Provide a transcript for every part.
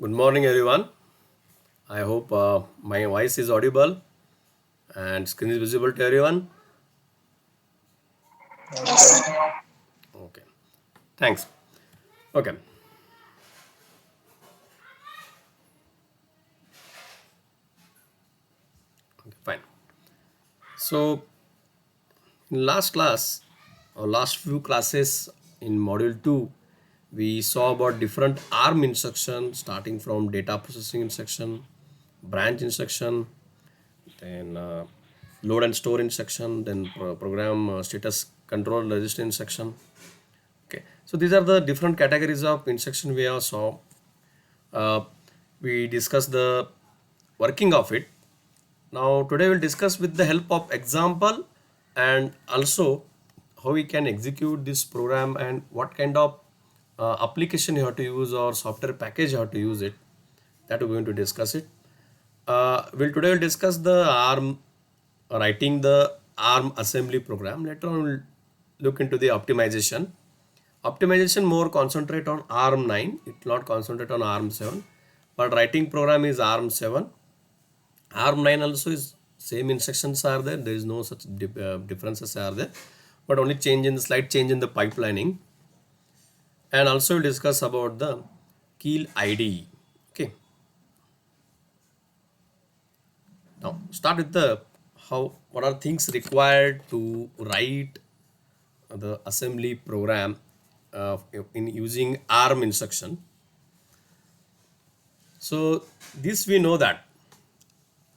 Good morning, everyone. I hope my voice is audible and screen is visible to everyone. Yes, Okay, thanks. Okay, fine. So, in last class, or last few classes in module 2, we saw about different ARM instructions starting from data processing instruction, branch instruction, then load and store instruction, then program status control register instruction. Okay, so these are the different categories of instruction we have saw. Uh, we discussed the working of it. Now today we'll discuss with the help of example and also how we can execute this program and what kind of application you have to use or software package you have to use it. That we're going to discuss it. We'll discuss the ARM writing the ARM assembly program. Later on we'll look into the optimization. Optimization more concentrate on ARM 9. It will not concentrate on ARM 7. But writing program is ARM 7. ARM 9 also is same instructions are there. There is no such differences are there. But only change in the slight change in the pipelining. And also we'll discuss about the key IDE. Okay. Now start with the how what are things required to write the assembly program in using ARM instruction. So this we know that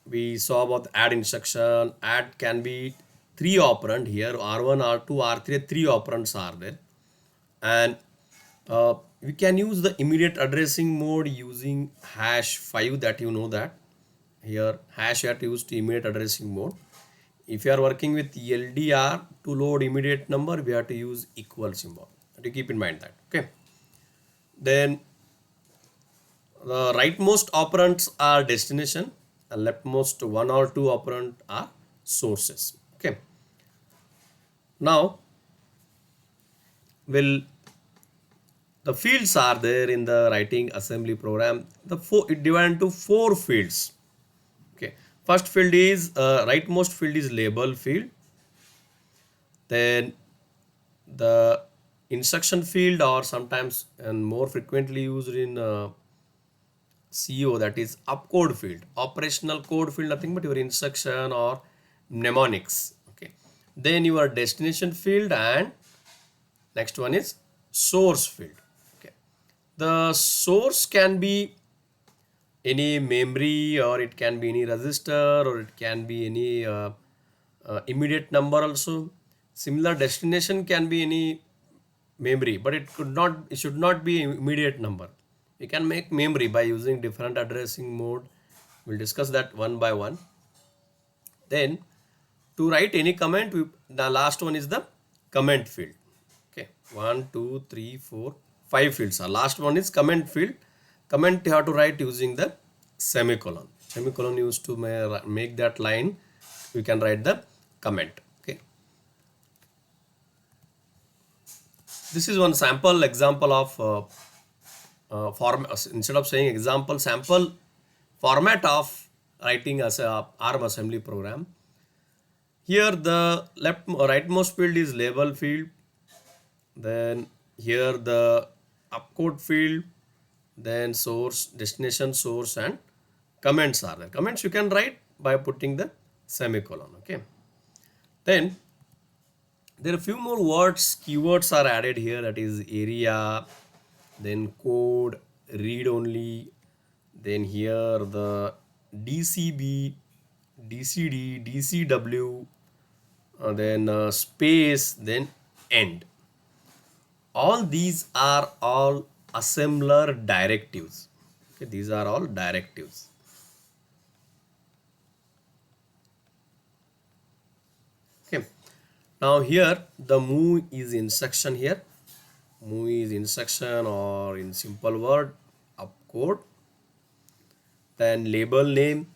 we saw about the add instruction. Add can be three operand here, R1, R2, R3, three operands are there. And we can use the immediate addressing mode using hash 5, that you know that. Here hash you have to use to immediate addressing mode. If you are working with LDR to load immediate number, we have to use equal symbol. To keep in mind that. Okay. Then the rightmost operands are destination and leftmost one or two operand are sources. Okay. Now, will the fields are there in the writing assembly program. It divided into four fields. Okay. First field is rightmost field is label field. Then the instruction field, or sometimes and more frequently used in CO, that is opcode field, operational code field, nothing but your instruction or mnemonics. Okay. Then your destination field, and next one is source field. Okay. The source can be any memory, or it can be any register, or it can be any immediate number also. Similar destination can be any memory, but it should not be immediate number. We can make memory by using different addressing mode. We'll discuss that one by one. Then to write any comment, the last one is the comment field. Okay, 1 2 3 4 5 fields are last one is comment field. Comment you have to write using the semicolon. Semicolon used to make that line. You can write the comment. Okay, this is one sample example of form. Instead of saying example, sample format of writing as a ARM assembly program. Here the rightmost field is label field. Then here the opcode field. Then source, destination, source, and comments are there. Comments you can write by putting the semicolon. Okay. Then there are a few more words, keywords are added here, that is area, then code, read only, then here the DCB, DCD, DCW, then space, then end. All these are all assembler directives. Okay, these are all directives. Okay. Now here the move is instruction here. Move is instruction, or in simple word opcode. Then label name,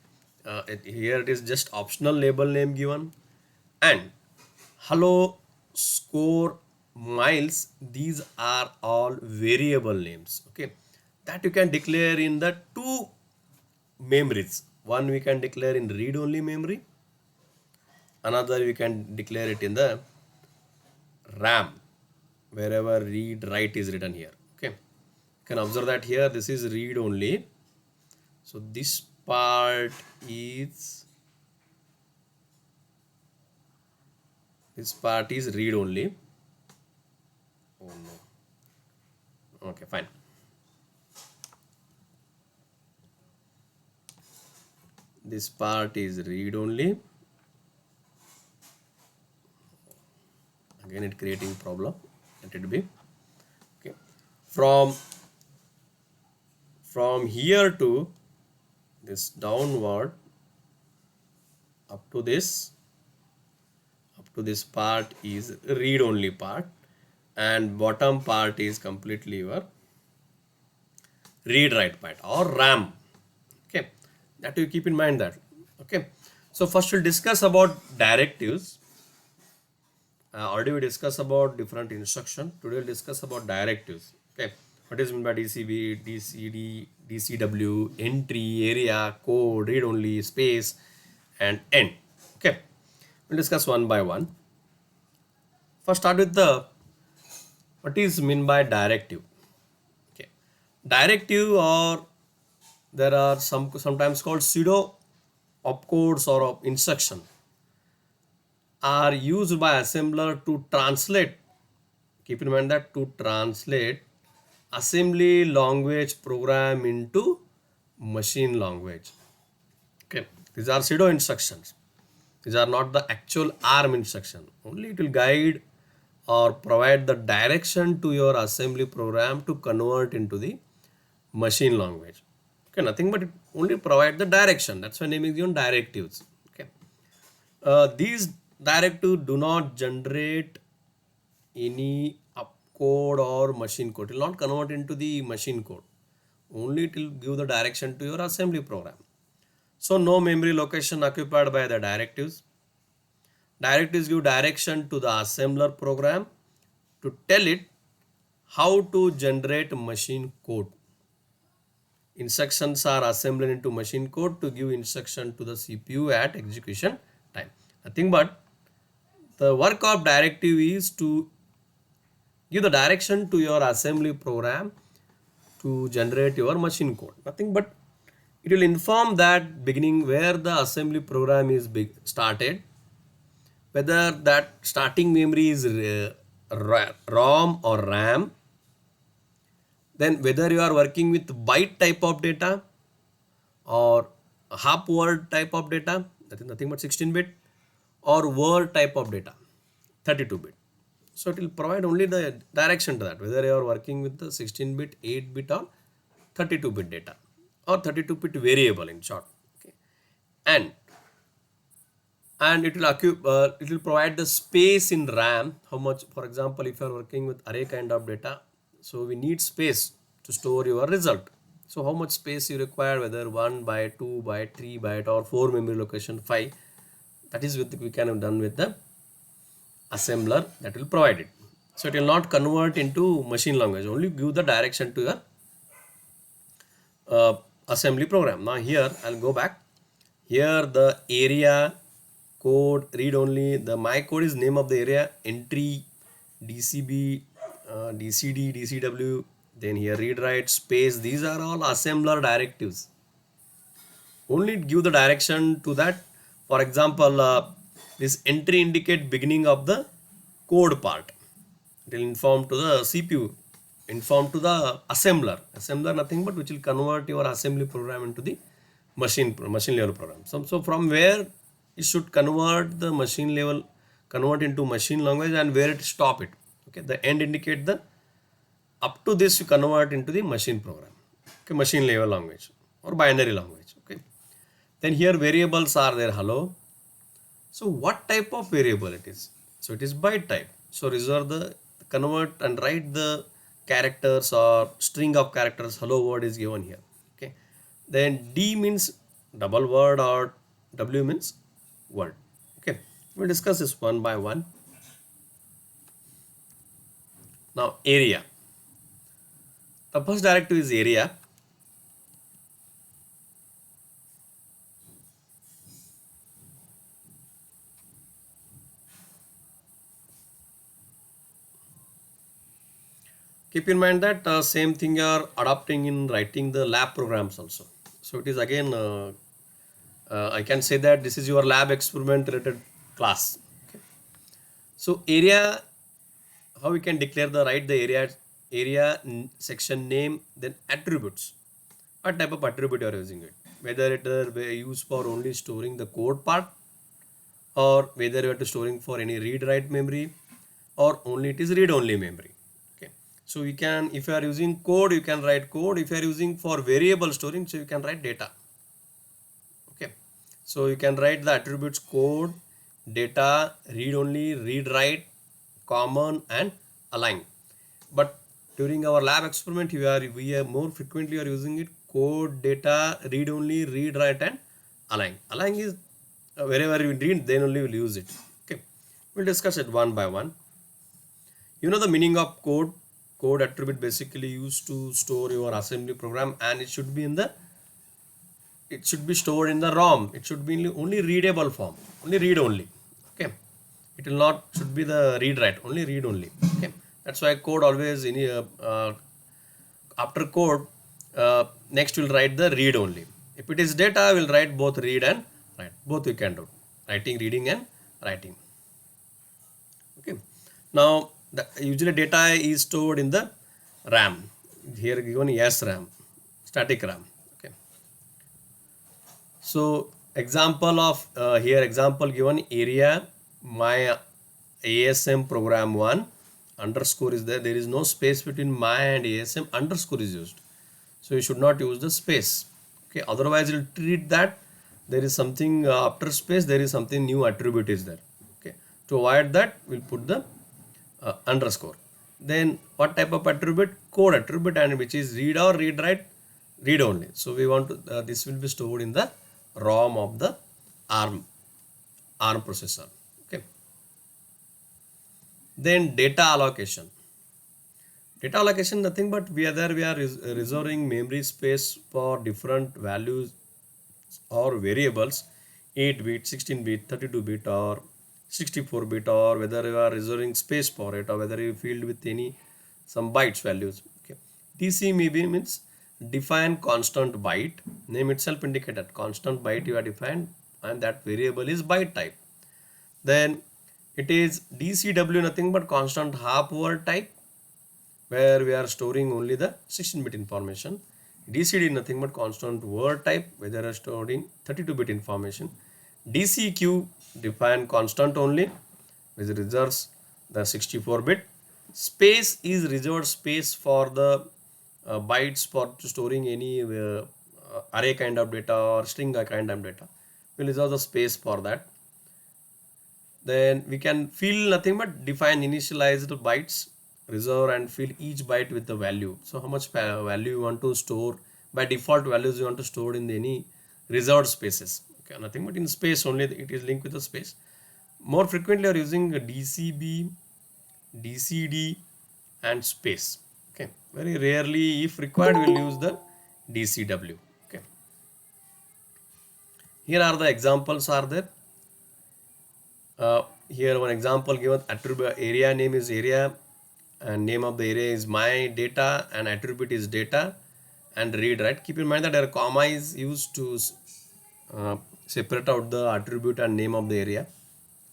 here it is just optional label name given, and hello, score, miles, these are all variable names. Okay, that you can declare in the two memories. One we can declare in read only memory, another we can declare it in the RAM, wherever read write is written here. Okay, you can observe that here this is read only. So this part is read only. Oh no. Okay, fine. This part is read only. Again, it creating problem. Let it be. Okay. From here to this downward up to this part is read only part, and bottom part is completely your read write part or RAM. Okay, that you keep in mind that. Okay, so first we'll discuss about directives. Already we discussed about different instruction. Today we'll discuss about directives. Okay, what is meant by DCB, DCD, DCW, entry, area, code, read only, space, and end. Okay, we'll discuss one by one. First, start with the what is meant by directive. Okay, directive, or there are sometimes called pseudo opcodes or instruction, are used by assembler to translate. Keep in mind that to translate assembly language program into machine language. Okay, these are pseudo instructions. These are not the actual ARM instruction. Only it will guide or provide the direction to your assembly program to convert into the machine language. Okay, nothing but it only provide the direction. That's why name is given directives. Okay, these directives do not generate any code or machine code. It will not convert into the machine code. Only it will give the direction to your assembly program. So no memory location occupied by the directives. Directives give direction to the assembler program to tell it how to generate machine code. Instructions are assembled into machine code to give instruction to the CPU at execution time. Nothing but the work of directive is to give the direction to your assembly program to generate your machine code. Nothing but it will inform that beginning where the assembly program is started, whether that starting memory is ROM or RAM, then whether you are working with byte type of data or half word type of data, that is nothing but 16-bit, or word type of data, 32-bit. So it will provide only the direction to that, whether you are working with the 16-bit, 8-bit or 32-bit data, or 32-bit variable in short. Okay, and it will provide the space in RAM. How much, for example, if you are working with array kind of data, so we need space to store your result. So how much space you require, whether 1 byte, 2 byte, 3 byte, or 4 memory location 5, that is with we can have done with the assembler that will provide it. So it will not convert into machine language, only give the direction to your assembly program. Now here I'll go back. Here the area code read only, the my code is name of the area, entry, DCB, DCD, DCW, then here read write, space. These are all assembler directives. Only give the direction to that. For example, this entry indicate beginning of the code part. It will inform to the CPU, inform to the assembler. Assembler nothing but which will convert your assembly program into the machine level program. So from where it should convert the machine level, convert into machine language, and where it stop it. Okay, the end indicate the up to this you convert into the machine program. Okay, machine level language or binary language. Okay, then here variables are there. Hello. So what type of variable it is? So it is byte type. So reserve the convert and write the characters or string of characters. Hello word is given here. Okay, then D means double word or W means word. Okay, we'll discuss this one by one. Now area. The first directive is area. Keep in mind that same thing you are adopting in writing the lab programs also. So it is again, I can say that this is your lab experiment related class. Okay. So area, how we can declare the right the section name, then attributes. What type of attribute you are using it? Whether it is used for only storing the code part, or whether you are to storing for any read write memory, or only it is read only memory. Okay, so you can, if you are using code, you can write code. If you are using for variable storing, so you can write data. Okay, so you can write the attributes code, data, read only, read write, common, and align. But during our lab experiment, we are more frequently are using it code, data, read only, read write, and align. Align is wherever you read, then only we'll use it. Okay, we'll discuss it one by one. You know the meaning of code. Code attribute basically used to store your assembly program, and it should be stored in the ROM. It should be in only readable form, only read only. Okay, it will not should be the read write, only read only. Okay, that's why code always in after code, next we'll write the read only. If it is data, we'll write both read and write. Both we can do, writing, reading, and writing. Okay, now usually data is stored in the RAM. Here given SRAM, static RAM. Okay, so example of here example given area my ASM program 1 underscore is there. There is no space between my and ASM, underscore is used. So you should not use the space. Okay, otherwise you'll treat that there is something after space, there is something new attribute is there. Okay, to avoid that, we'll put the underscore. Then what type of attribute? Code attribute, and which is read or read write, read only. So we want to this will be stored in the ROM of the ARM processor. Okay. Then data allocation. Data allocation nothing but we are reserving memory space for different values or variables, 8-bit, 16-bit, 32-bit, or 64-bit, or whether you are reserving space for it, or whether you filled with any some bytes values. Okay, DC maybe means define constant byte. Name itself indicate that constant byte you are defined, and that variable is byte type. Then it is DCW, nothing but constant half word type, where we are storing only the 16-bit information. DCD nothing but constant word type, whether are storing 32-bit information. DCQ define constant only, which reserves the 64-bit. Space is reserved space for the bytes for storing any array kind of data or string kind of data. We'll reserve the space for that. Then we can fill nothing but define initialized bytes, reserve and fill each byte with the value. So how much value you want to store? By default values you want to store in any reserved spaces. Okay, nothing but in space only, it is linked with the space. More frequently are using DCB, DCD and space. Okay, very rarely, if required, we will use the DCW. Okay, here are the examples are there. Here one example given, attribute area name is area, and name of the area is my data, and attribute is data, and read write. Keep in mind that a comma is used to separate out the attribute and name of the area.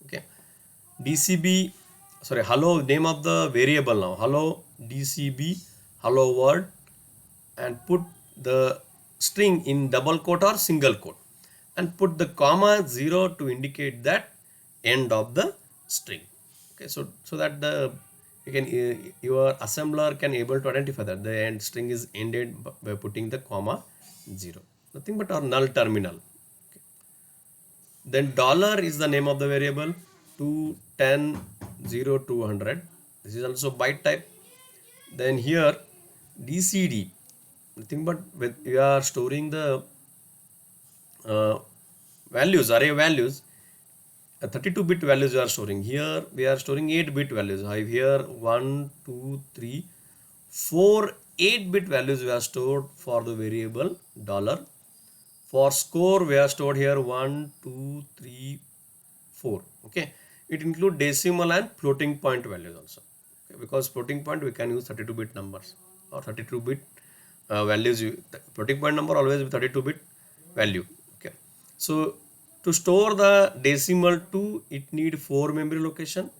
Okay, DCB, sorry, hello, name of the variable now, hello DCB, hello world, and put the string in double quote or single quote, and put the comma 0 to indicate that end of the string. Okay, so that the you can your assembler can able to identify that the end string is ended by putting the comma 0, nothing but our null terminal. Okay. Then dollar is the name of the variable, 2, 10, 0, 200. This is also byte type. Then here DCD, nothing but when you are storing the values, array values, 32-bit values you are storing. Here we are storing 8-bit values. I have here 1, 2, 3, 4 8-bit values we are stored for the variable dollar. For score we are stored here 1, 2, 3, 4. Okay, it includes decimal and floating point values also. Okay. Okay, because floating point we can use 32-bit numbers or 32-bit values. Floating point number always with 32-bit value. Okay, so to store the decimal 2, it need 4 memory location.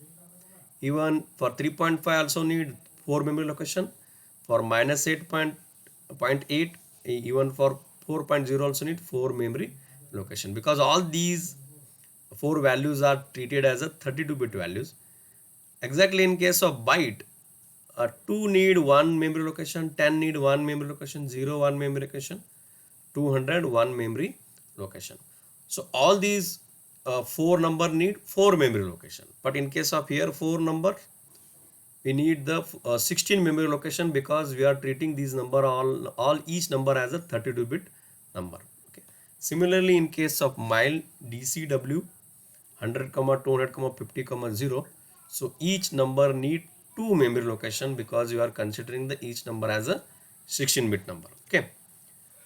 Even for 3.5 also need 4 memory location. For minus 8.8, even for 4.0 also need 4 memory location, because all these 4 values are treated as a 32-bit values. Exactly in case of byte, 2 need 1 memory location, 10 need 1 memory location, 0 1 memory location, 200 1 memory location. So all these 4 number need 4 memory location. But in case of here 4 number, we need the 16 memory location, because we are treating these number all each number as a 32-bit number. Okay. Similarly, in case of mile DCW 100, 200, 50, 0, so each number need 2 memory location, because you are considering the each number as a 16-bit number. Okay.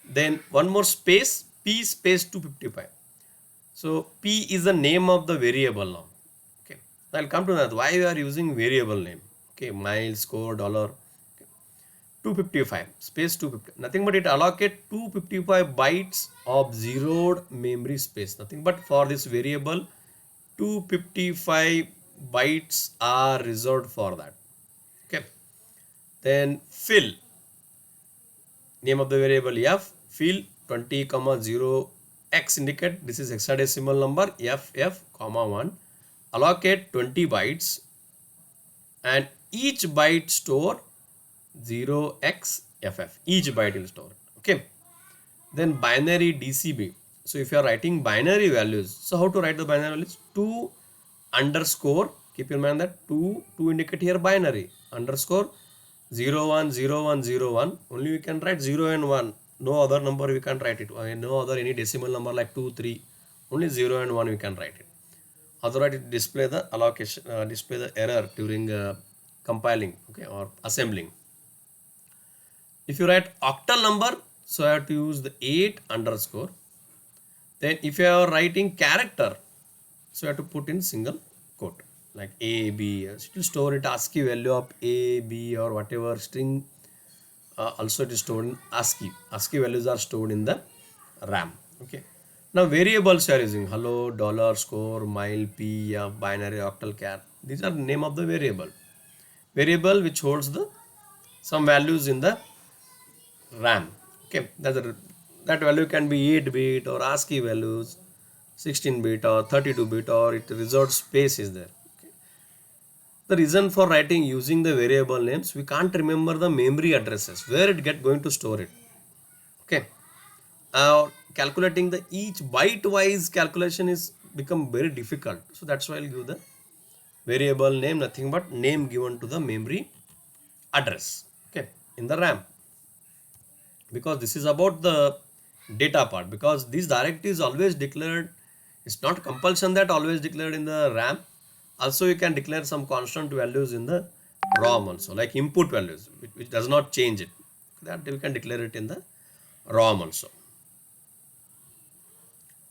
Then one more space, P space 255. So P is the name of the variable now. Okay. I'll come to that. Why we are using variable name? Okay, mile, score, dollar. Okay. 255 space 250. Nothing but it allocate 255 bytes of zeroed memory space. Nothing but for this variable, 255 bytes are reserved for that. Okay. Then fill, name of the variable f, fill 20, 0 x indicate this is hexadecimal number ff, 1. Allocate 20 bytes and each byte store 0xff. Each byte will store it. Okay. Then binary DCB. So if you are writing binary values, so how to write the binary values? 2 underscore, keep in mind that 2 indicate here binary, underscore 010101. Only we can write 0 and 1. No other number we can write it. No other any decimal number like 2, 3. Only 0 and 1 we can write it. Otherwise it display the allocation, display the error during compiling, okay, or assembling. If you write octal number, so I have to use the 8 underscore. Then if you are writing character, so you have to put in single quote like A, B. It will store it ASCII value of A, B or whatever string. Also it is stored in ASCII. ASCII values are stored in the RAM. Okay. Now variables you are using hello, dollar, score, mile, P, binary, octal, char. These are name of the variable. Variable which holds the some values in the RAM. Okay, that value can be 8-bit or ASCII values, 16-bit or 32-bit, or it reserved space is there. Okay. The reason for writing using the variable names, we can't remember the memory addresses where it going to store it. Okay. Calculating the each byte wise calculation is become very difficult. So that's why I'll give the variable name, nothing but name given to the memory address, okay, in the RAM. Because this is about the data part, because this directive is always declared. It's not compulsion that always declared in the RAM. Also you can declare some constant values in the ROM also, like input values which does not change it, that we can declare it in the ROM also.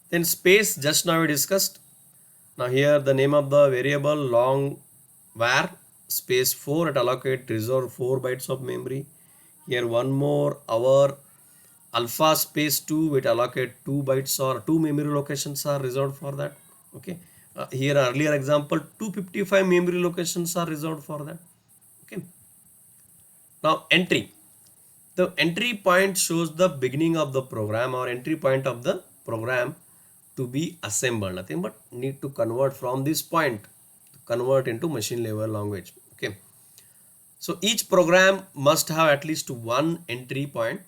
Then space, just now we discussed. Now here the name of the variable long var space 4, it allocate reserve 4 bytes of memory. Here one more our alpha space 2, which allocate 2 bytes or 2 memory locations are reserved for that. Okay. Here earlier example 255 memory locations are reserved for that. Okay. Now entry. The entry point shows the beginning of the program or entry point of the program to be assembled. Nothing but need to convert from this point, convert into machine level language. Okay. So each program must have at least one entry point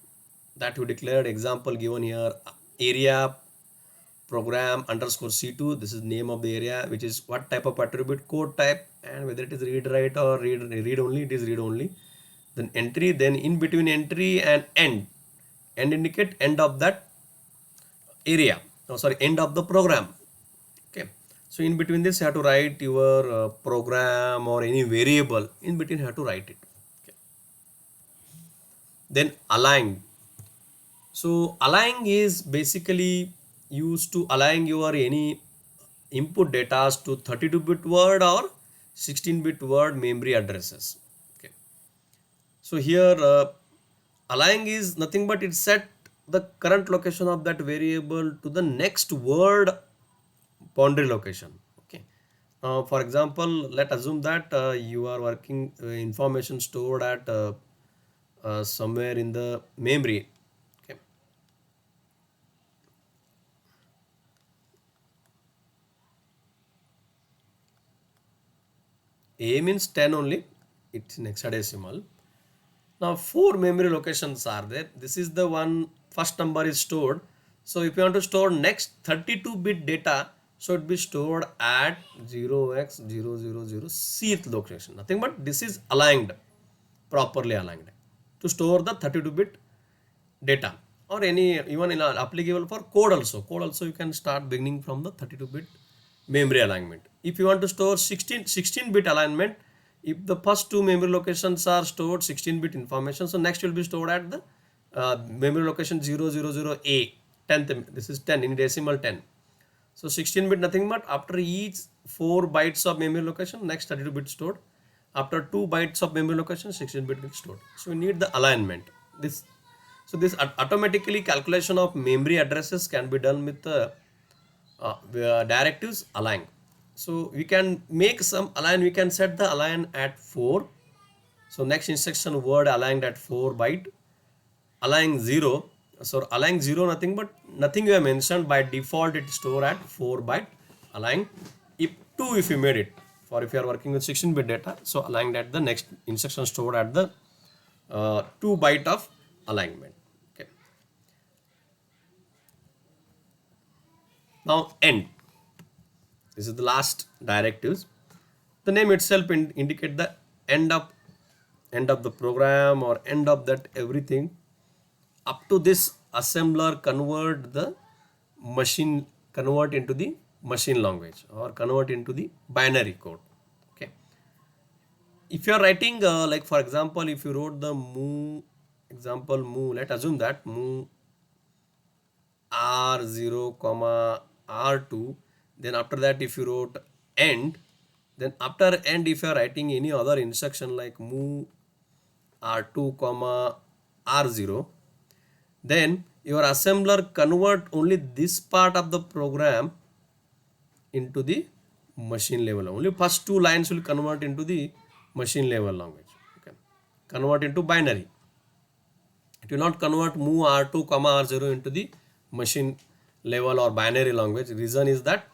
that you declared. Example given here, area program underscore C2. This is name of the area, which is what type of attribute, code type, and whether it is read write or read only. It is read only. Then entry, then in between entry and end indicate end of that area. Oh, sorry, end of the program. Okay. So in between this you have to write your program or any variable. In between you have to write it. Okay. Then align. So align is basically used to align your any input data to 32-bit word or 16-bit word memory addresses. So here align is nothing but it set the current location of that variable to the next word boundary location. Okay. For example, let assume that you are working information stored at somewhere in the memory. Okay. A means 10 only. It's in hexadecimal. Now four memory locations are there. This is the one first number is stored. So if you want to store next 32-bit data, so it be stored at 0x000 Cth location. Nothing but this is aligned, properly aligned to store the 32-bit data, or any even in applicable for code also. Code also you can start beginning from the 32-bit memory alignment. If you want to store 16-bit alignment, if the first two memory locations are stored 16-bit information, so next will be stored at the memory location 000A 10th. This is 10 in decimal 10. So 16-bit nothing but after each 4 bytes of memory location, next 32-bit stored. After 2 bytes of memory location, 16-bit gets stored. So we need the alignment. This automatically calculation of memory addresses can be done with directives align. So we can make some align. We can set the align at 4. So next instruction word aligned at 4 byte. Align 0. So align 0 nothing but nothing you have mentioned, by default it store at 4 byte align. If 2 if you made it, for if you are working with 16-bit data, so aligned at the next instruction stored at the 2 byte of alignment. Okay. Now end. This is the last directives. The name itself indicate the end of the program or end of that everything. Up to this assembler convert into the machine language or convert into the binary code. Okay. If you are writing like for example, if you wrote the move example move, let's assume that move r0 comma r2, then after that if you wrote end, then after end if you are writing any other instruction like move r2 comma r0, then your assembler convert only this part of the program into the machine level. Only first two lines will convert into the machine level language. Okay. Convert into binary. It will not convert move r2 comma r0 into the machine level or binary language. Reason is that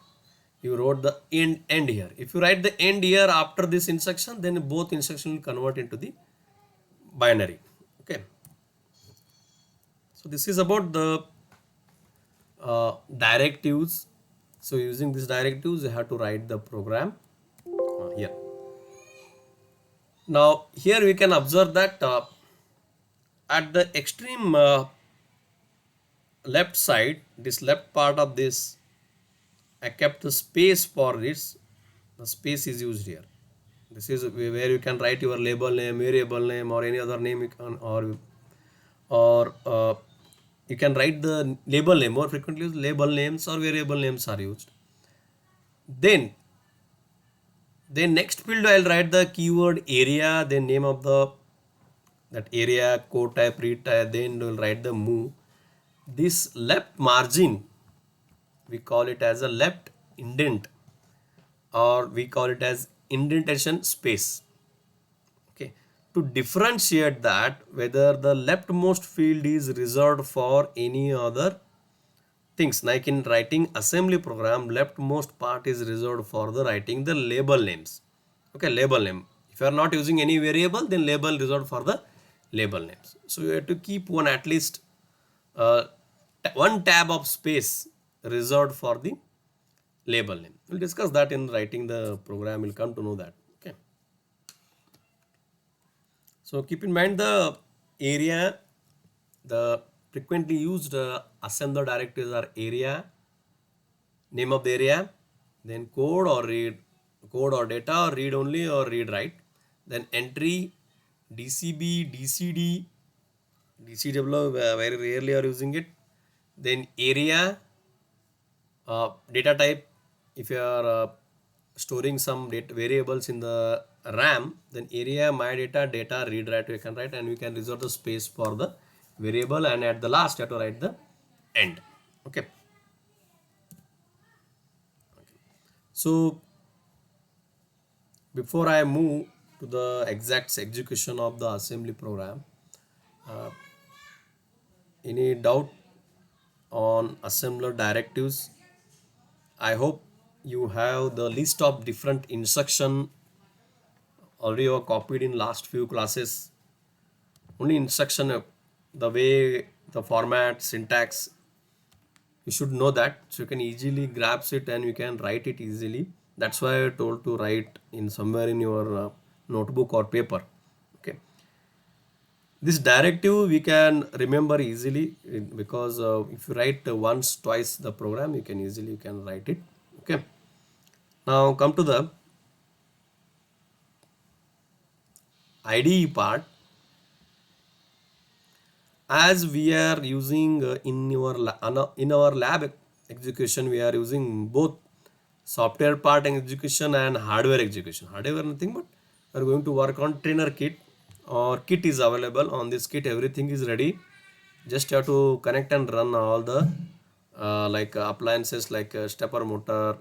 you wrote the end here. If you write the end here after this instruction, then both instructions will convert into the binary. Okay. So this is about the directives. So using these directives, you have to write the program here. Now here we can observe that at the extreme left side, this left part of this, I kept the space for this. The space is used here. This is where you can write your label name, variable name, or any other name you can, or you can write the label name. More frequently label names or variable names are used. Then next field I'll write the keyword area, then name of the that area, code type, read type, then we'll write the move. This left margin, we call it as a left indent, or we call it as indentation space. Okay. To differentiate that whether the leftmost field is reserved for any other things, like in writing assembly program, leftmost part is reserved for the writing the label names. Okay, label name. If you are not using any variable, then label reserved for the label names. So you have to keep one at least one tab of space reserved for the label name. We'll discuss that in writing the program. We'll come to know that. Okay. So keep in mind the area, the frequently used assembler directives are area, name of the area, then code or read, code or data or read only or read write, then entry, DCB, DCD, DCW very rarely are using it, then area, data type, if you are storing some variables in the RAM, then area my data read write we can write, and we can reserve the space for the variable, and at the last you have to write the end. Okay. So before I move to the exact execution of the assembly program, any doubt on assembler directives? I hope you have the list of different instruction already you copied in last few classes. Only instruction, the way, the format, syntax, you should know that, so you can easily grasp it and you can write it easily. That's why I told to write in somewhere in your notebook or paper. Okay, this directive we can remember easily because if you write once twice the program, you can easily write it. Okay, now come to the IDE part. As we are using in our lab execution, we are using both software part execution and hardware execution. Hardware nothing but we are going to work on trainer kit, or kit is available. On this kit everything is ready, just have to connect and run all the appliances like stepper motor,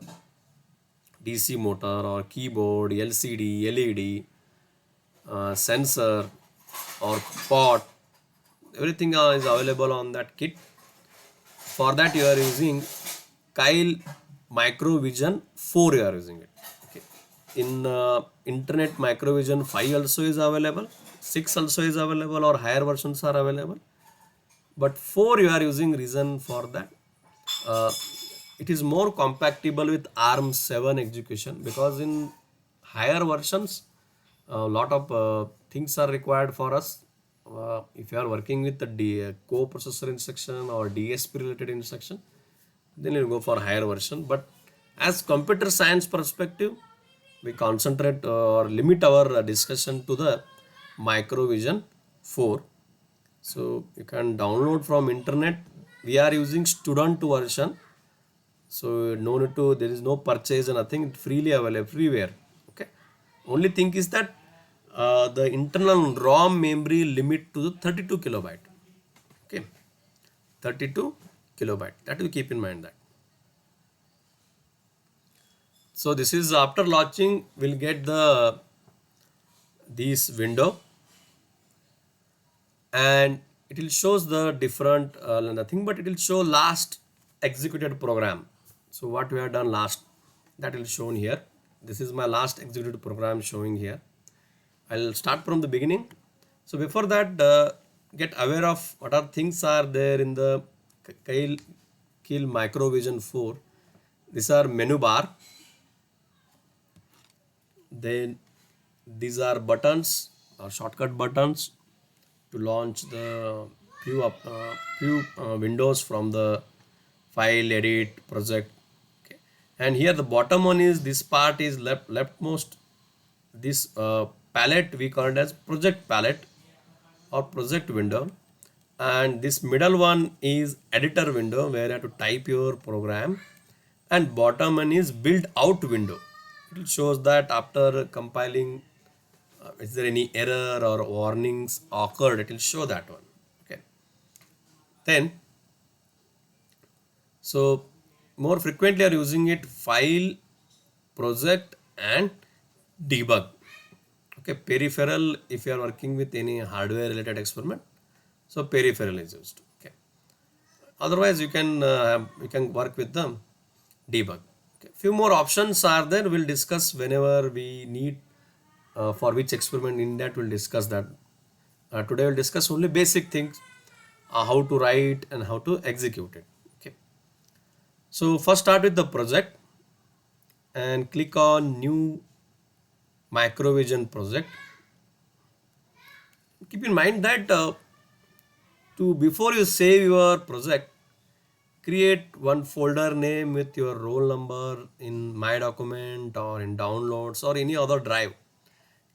DC motor, or keyboard, LCD, LED, sensor or pot. Everything is available on that kit. For that you are using Keil Microvision 4, you are using it. Okay. In internet Microvision 5 also is available, 6 also is available, or higher versions are available, but 4 you are using. Reason for that, uh, it is more compatible with ARM 7 execution, because in higher versions a lot of things are required for us. If you are working with the co-processor instruction or DSP related instruction, then you go for higher version. But as computer science perspective, we concentrate or limit our discussion to the Microvision 4. So you can download from internet. We are using student version, so no need to, there is no purchase or nothing, it's freely available everywhere. Okay, only thing is that the internal ROM memory limit to the 32 kilobyte. Okay, 32 kilobyte, that you keep in mind that. So this is after launching, we'll get the this window, and it will shows the different nothing but it will show last executed program. So what we have done last, that will shown here. This is my last executed program showing here. I'll start from the beginning. So before that, get aware of what are things are there in the Keil Microvision 4. These are menu bar, then these are buttons or shortcut buttons to launch the few windows from the file, edit, project. Okay. And here the bottom one is, this part is leftmost. This palette we call it as project palette or project window, and this middle one is editor window where you have to type your program, and bottom one is build out window. It shows that after compiling, is there any error or warnings occurred, it will show that one. Okay, then so more frequently are using it file, project, and debug. Okay, peripheral, if you are working with any hardware related experiment, so peripheral is used. Okay, otherwise you can work with the debug. Okay. Few more options are there, we'll discuss whenever we need for which experiment. In that we'll discuss that. Today we'll discuss only basic things, how to write and how to execute it. Okay, so first start with the project and click on new Microvision project. Keep in mind that before you save your project, create one folder name with your roll number in my document or in downloads or any other drive.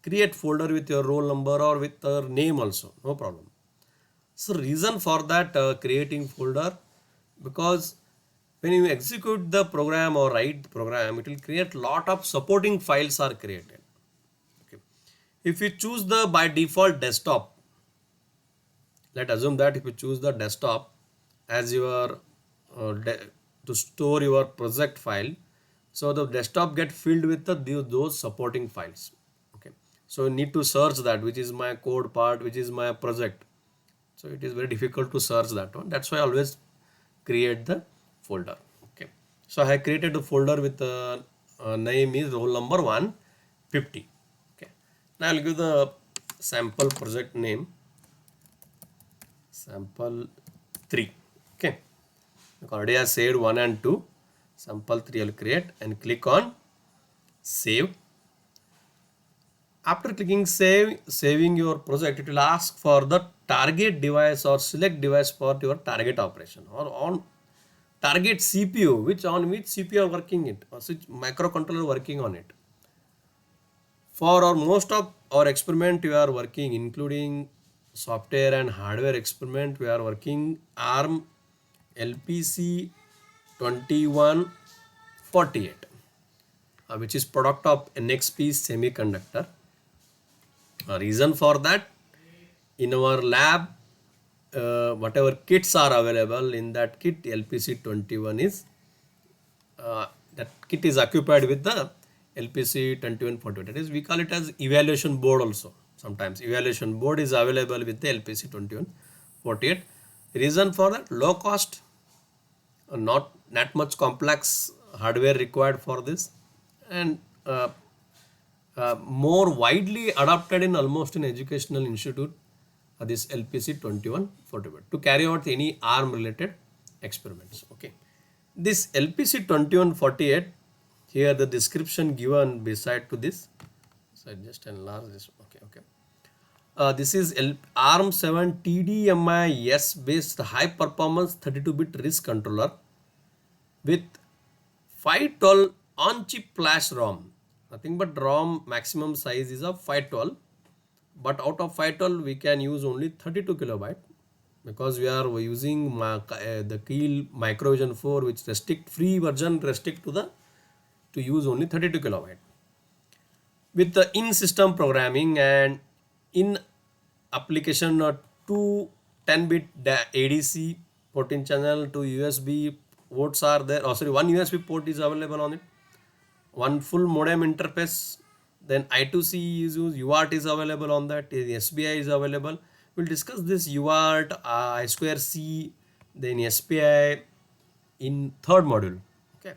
Create folder with your roll number or with your name also, no problem. So reason for that creating folder, because when you execute the program or write the program, it will create lot of supporting files are created. Okay. If you choose the by default desktop, let's assume that if you choose the desktop as your to store your project file, so the desktop get filled with those supporting files. Okay, so you need to search that which is my code part, which is my project. So it is very difficult to search that one. That's why I always create the folder. Okay, so I created a folder with name is roll number 150. Okay, now I'll give the sample project name sample 3. Okay, already I saved 1 and 2. Sample 3 I'll create and click on save. After clicking save, saving your project, it will ask for the target device or select device for your target operation or on target CPU, which CPU are working it or which microcontroller working on it. For our most of our experiment we are working, including software and hardware experiment, we are working ARM LPC 2148, which is product of NXP Semiconductor. A reason for that, in our lab, whatever kits are available in that kit, LPC 21 is that kit is occupied with the LPC 2148. That is, we call it as evaluation board also. Sometimes evaluation board is available with the LPC 2148. Reason for that, low cost, not that much complex hardware required for this, and more widely adopted in almost in educational institute, this LPC 2148 to carry out any ARM related experiments. Okay, this LPC 2148, here the description given beside to this, so I just enlarge this. Okay. This is ARM 7 TDMI based high performance 32-bit RISC controller with 512 on chip flash ROM. Nothing but ROM maximum size is of 512, but out of 512 we can use only 32 kilobyte because we are using the Keil Microvision 4, which free version restrict to use only 32 kilobyte. With the in-system programming and in application, two 10-bit ADC 14 channel, two USB ports are there. One USB port is available on it. One full modem interface. Then I2C is used. UART is available on that. SPI is available. We'll discuss this UART, I2C, then SPI in third module. Okay.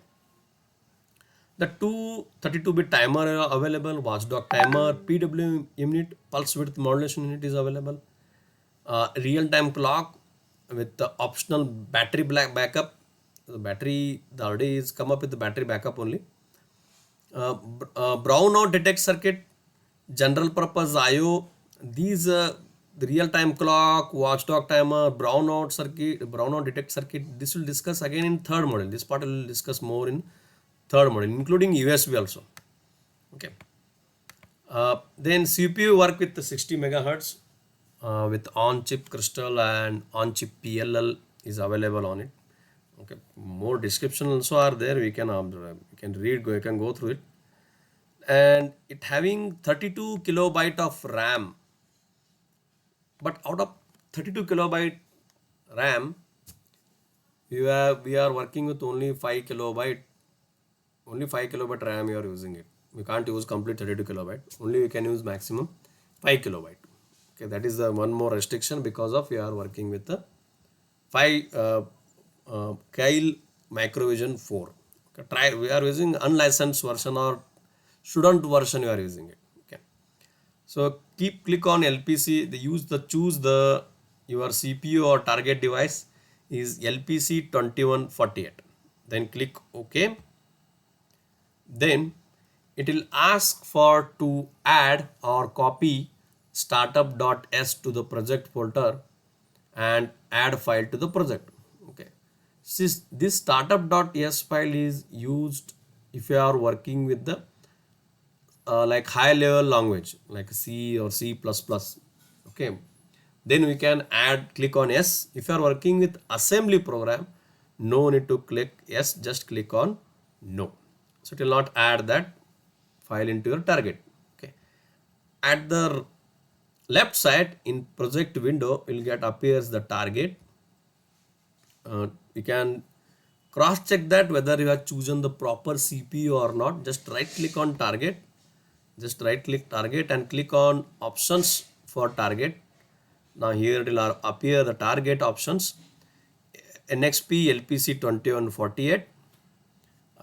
The two 32-bit timer are available. Watchdog timer, PWM unit, pulse width modulation unit is available. Real-time clock with the optional battery backup. The battery already is come up with the battery backup only. Brownout detect circuit, general purpose IO. These the real-time clock, watchdog timer, brownout circuit, brownout detect circuit. This will discuss again in third module. This part will discuss more in third module, including USB also. Okay. Then CPU work with the 60 megahertz with on-chip crystal and on-chip PLL is available on it. Okay, more description also are there. We can read, you can go through it. And it having 32 kilobyte of RAM, but out of 32 kilobyte RAM, we are working with only 5 kilobyte. Only 5 kilobyte RAM you are using it. We can't use complete 32 kilobyte. Only we can use maximum 5 kilobyte. Okay, that is the one more restriction because of we are working with the 5 Keil Microvision 4. Okay, we are using unlicensed version or student version you are using it. Okay, so click on LPC. Choose the your CPU or target device is LPC 2148. Then click OK. Then it will ask for to add or copy startup.s to the project folder and add file to the project. Okay, this startup.s file is used if you are working with the like high level language like C or C++. Okay, then we can click on yes. If you are working with assembly program, no need to click yes, just click on no. So it will not add that file into your target. Okay, at the left side in project window will get appears the target. You can cross check that whether you have chosen the proper CPU or not. Just right click on target, just right click target and click on options for target. Now here it will appear the target options, NXP LPC 2148,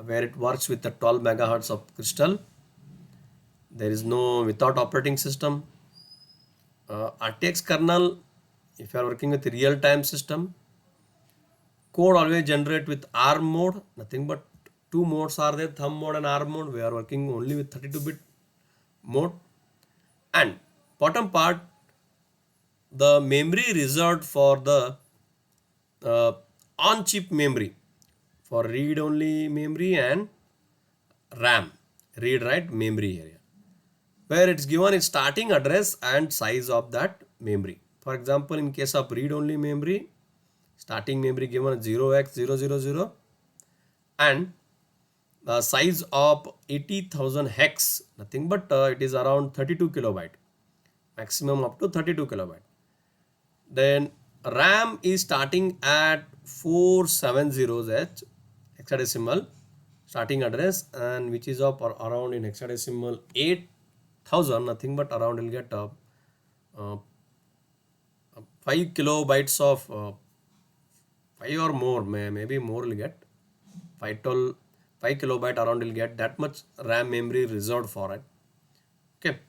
where it works with the 12 megahertz of crystal. There is no without operating system. RTX kernel, if you are working with real-time system, code always generate with ARM mode, nothing but two modes are there, thumb mode and ARM mode. We are working only with 32-bit mode. And bottom part, the memory reserved for the on-chip memory, for read-only memory and RAM, read-write memory area, where it's given its starting address and size of that memory. For example, in case of read-only memory, starting memory given 0x000 and the size of 80,000 hex, nothing but it is around 32 kilobyte, maximum up to 32 kilobyte. Then RAM is starting at 470H hexadecimal starting address, and which is of around in hexadecimal 8,000, nothing but around will get 5 kilobytes of 5 or more, maybe more will get 5 kilobyte around will get that much RAM memory reserved for it. Okay,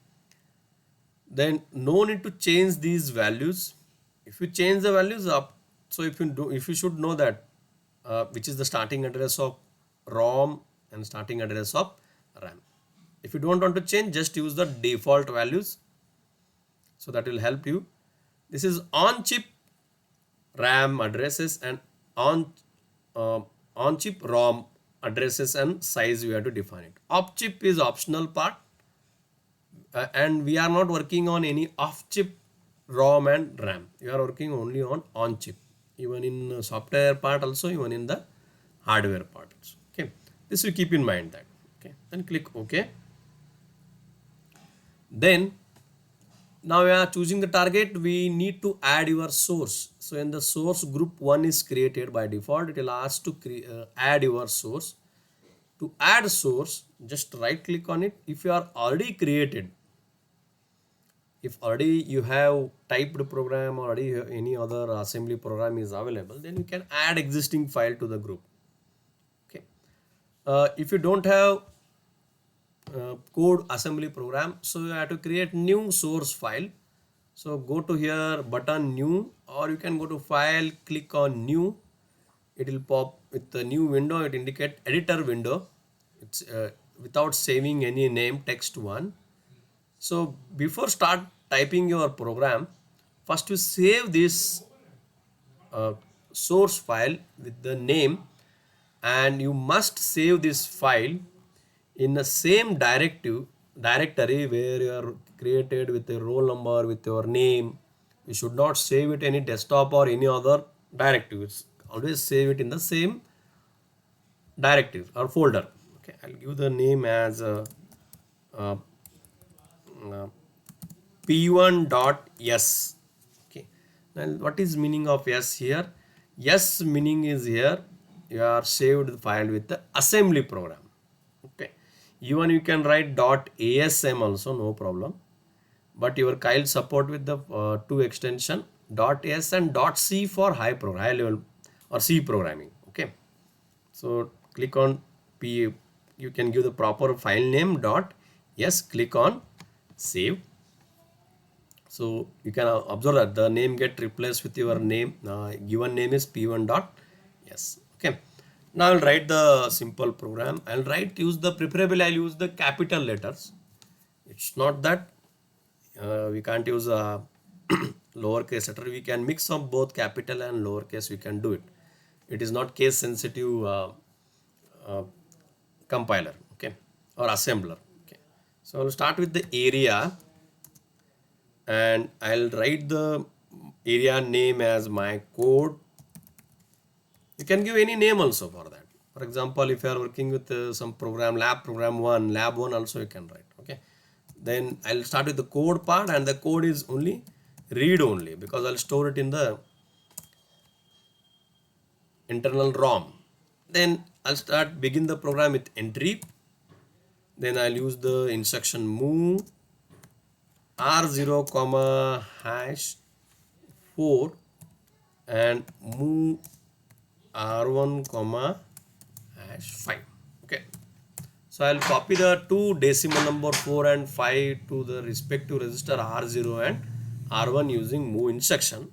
then no need to change these values. If you change the values up, so if you should know that which is the starting address of ROM and starting address of RAM. If you don't want to change, just use the default values, so that will help you. This is on chip RAM addresses and on chip ROM addresses and size we have to define it. Off chip is optional part, and we are not working on any off chip ROM and RAM. We are working only on chip, even in software part also, even in the hardware part also. Okay, this we keep in mind that. Okay, then click OK. Then now we are choosing the target, we need to add your source. So in the source, group 1 is created by default. It will ask to add your source. To add source, just right click on it. If you are already created, if already you have typed program or already any other assembly program is available, then you can add existing file to the group. Okay, if you don't have code assembly program, so you have to create new source file. So go to here button new, or you can go to file, click on new. It will pop with the new window. It indicate editor window. It's without saving any name, text one. So before start typing your program, first you save this source file with the name, and you must save this file in the same directory where you are created with a roll number, with your name. You should not save it any desktop or any other directory. Always save it in the same directory or folder. Okay, I'll give the name as p1.s. Okay, now what is meaning of s here? Yes meaning is here you are saved the file with the assembly program. Okay, even you can write .asm also, no problem, but your Kyle support with the two extension .s and .c for high level or C programming. Okay, so click on P, you can give the proper file name .s, click on save. So you can observe that the name get replaced with your name, given name is p1.s. Okay, now I'll write the simple program. I'll use preferably I'll use the capital letters. It's not that we can't use lowercase letter. We can mix up both capital and lowercase. We can do it. It is not case sensitive compiler, okay, or assembler. Okay, so I'll start with the area, and I'll write the area name as my code. You can give any name also for that. For example, if you are working with some program, lab program 1, lab 1 also you can write. Okay, Then I'll start with the code part, and the code is only read only because I'll store it in the internal ROM. Then I'll begin the program with entry. Then I'll use the instruction move R0 comma hash 4 and move R1 comma hash 5. Okay. So I'll copy the two decimal number 4 and 5 to the respective register R0 and R1 using move instruction.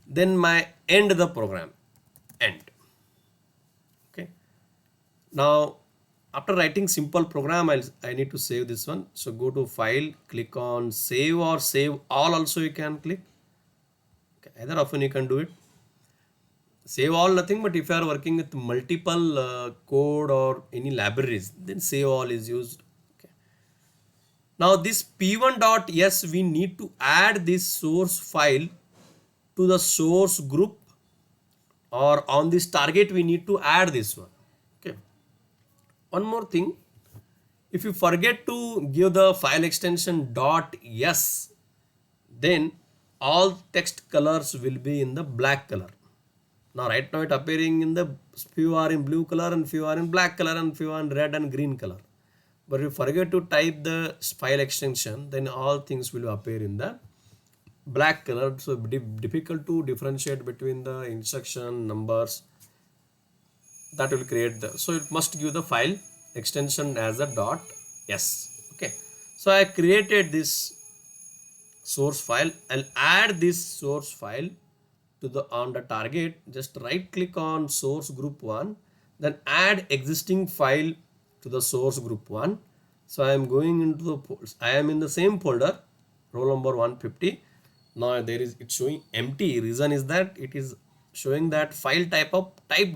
Then my end the program, end. Okay. Now after writing simple program, I need to save this one. So go to file, click on save or save all also you can click. Okay. Either often you can do it. Save all nothing, but if you are working with multiple code or any libraries, then save all is used. Okay. Now this p1.s, we need to add this source file to the source group, or on this target we need to add this one. Okay. One more thing, if you forget to give the file extension .s, then all text colors will be in the black color. Now right now it appearing in the few are in blue color and few are in black color and few are in red and green color. But if you forget to type the file extension, then all things will appear in the black color. So difficult to differentiate between the instruction numbers. That will create the, so it must give the file extension as a .s. Okay. So I created this source file. I'll add this source file to the on the target. Just right click on source group 1, then add existing file to the source group 1. So I am going into the, I am in the same folder, roll number 150. Now there is, it's showing empty. Reason is that it is showing that file type of type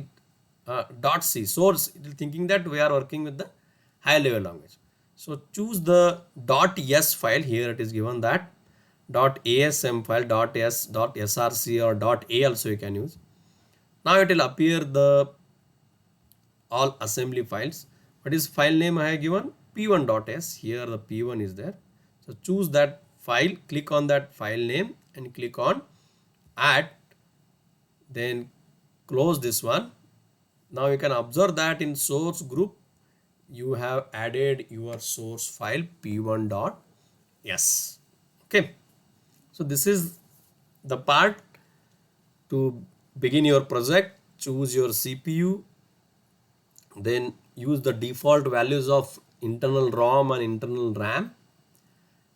.c source. It is thinking that we are working with the high level language. So choose the .s file. Here it is given that .asm file, .s, .src or .a also you can use. Now it will appear the all assembly files. What is file name I have given? p1.s. Here the p1 is there. So choose that file, click on that file name and click on add. Then close this one. Now you can observe that in source group you have added your source file p1.s. Okay. So this is the part to begin your project. Choose your CPU, then use the default values of internal ROM and internal RAM,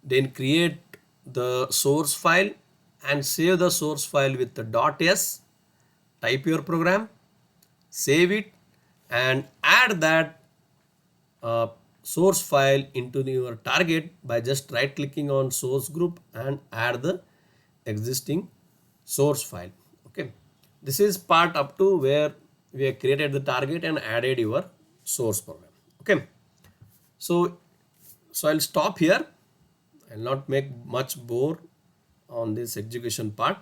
then create the source file and save the source file with the .s, type your program, save it and add that source file into your target by just right clicking on source group and add the existing source file. Okay, this is part up to where we have created the target and added your source program. Okay, so I'll stop here. I'll not make much bore on this execution part.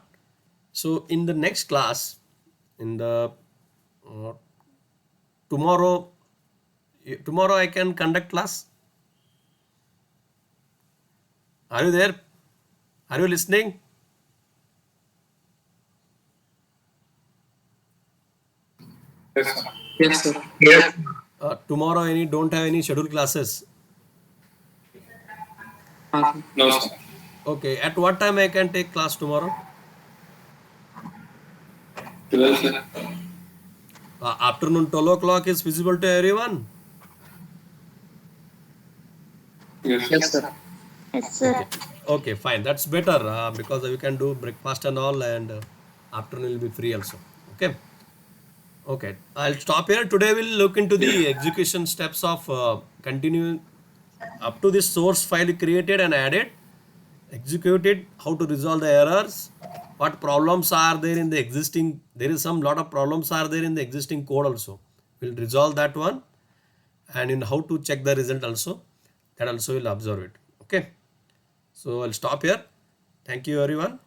So in the next class, in the tomorrow I can conduct class. Are you there? Are you listening? Yes, sir. Yes, sir. Yes. Tomorrow don't have any scheduled classes? No, sir. Okay, at what time I can take class tomorrow? 12, sir. Afternoon 12 o'clock is visible to everyone? Yes, sir. Yes, sir. Okay, fine. That's better because you can do breakfast and all, and afternoon will be free also. Okay. Okay, I'll stop here. Today we'll look into the execution steps of continuing up to this source file created and added, executed, how to resolve the errors, what problems are there in the existing, there is some lot of problems are there in the existing code also. We'll resolve that one, and in how to check the result also, that also we'll observe it. Okay, so I'll stop here. Thank you everyone.